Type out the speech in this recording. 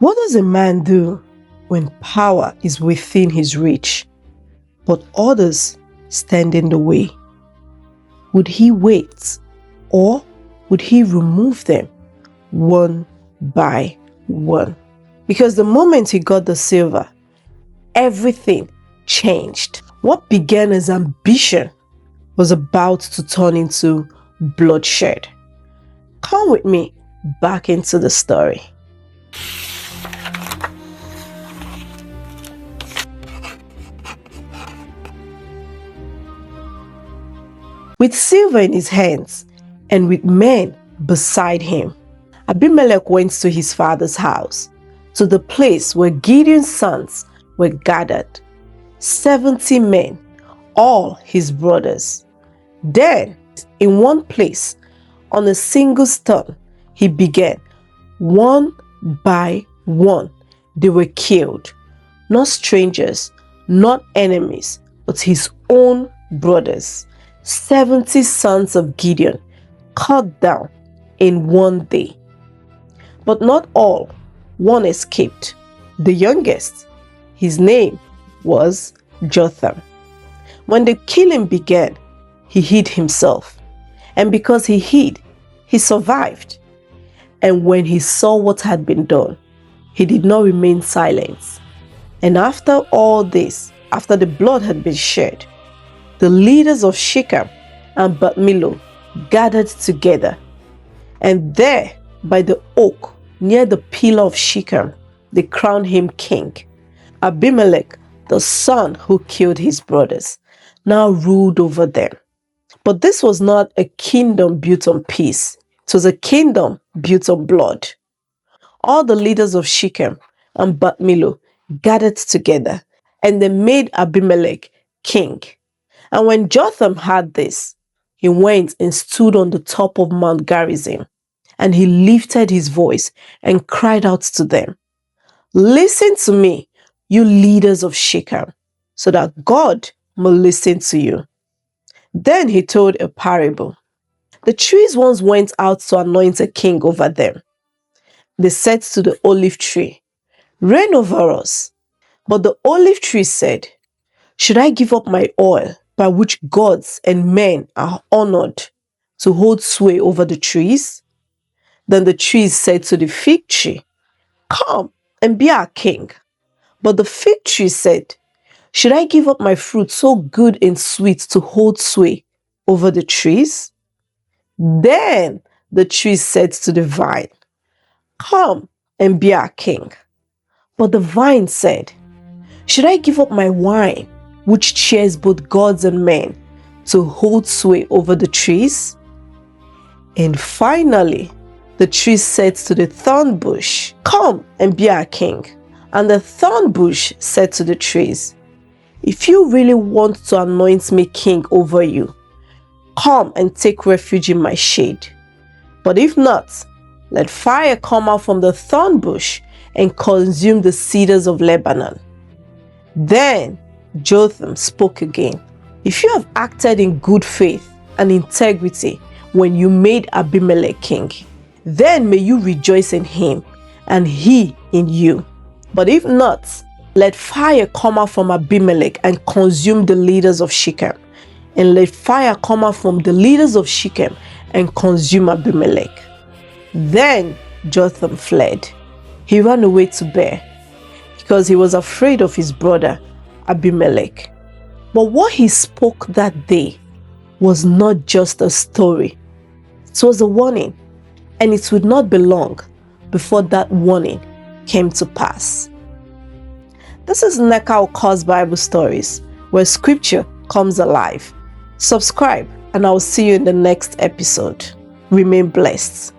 What does a man do when power is within his reach, but others stand in the way? Would he wait, or would he remove them one by one? Because the moment he got the silver, everything changed. What began as ambition was about to turn into bloodshed. Come with me back into the story. With silver in his hands and with men beside him, Abimelech went to his father's house, to the place where Gideon's sons were gathered, 70 men, all his brothers. Then, in one place, on a single stone, he began. One by one, they were killed. Not strangers, not enemies, but his own brothers. 70 sons of Gideon cut down in one day. But not all. One escaped. The youngest, his name was Jotham. When the killing began, he hid himself. And because he hid, he survived. And when he saw what had been done, he did not remain silent. And after all this, after the blood had been shed, the leaders of Shechem and Abimelech gathered together. And there, by the oak, near the pillar of Shechem, they crowned him king. Abimelech, the son who killed his brothers, now ruled over them. But this was not a kingdom built on peace. It was a kingdom built on blood. All the leaders of Shechem and Abimelech gathered together, and they made Abimelech king. And when Jotham heard this, he went and stood on the top of Mount Gerizim, and he lifted his voice and cried out to them, "Listen to me, you leaders of Shechem, so that God may listen to you." Then he told a parable. The trees once went out to anoint a king over them. They said to the olive tree, "Reign over us." But the olive tree said, "Should I give up my oil, by which gods and men are honored, to hold sway over the trees?" Then the trees said to the fig tree, "Come and be our king." But the fig tree said, "Should I give up my fruit so good and sweet to hold sway over the trees?" Then the tree said to the vine, "Come and be our king." But the vine said, "Should I give up my wine, which cheers both gods and men, to hold sway over the trees?" And finally, the tree said to the thorn bush, "Come and be our king." And the thorn bush said to the trees, "If you really want to anoint me king over you, come and take refuge in my shade. But if not, let fire come out from the thorn bush and consume the cedars of Lebanon." Then Jotham spoke again, "If you have acted in good faith and integrity when you made Abimelech king, then may you rejoice in him and he in you. But if not, let fire come out from Abimelech and consume the leaders of Shechem, and let fire come out from the leaders of Shechem and consume Abimelech." Then Jotham fled. He ran away to Beer, because he was afraid of his brother Abimelech. But what he spoke that day was not just a story. It was a warning, and it would not be long before that warning came to pass. This is Nneka Oko's Bible Stories, where scripture comes alive. Subscribe, and I will see you in the next episode. Remain blessed.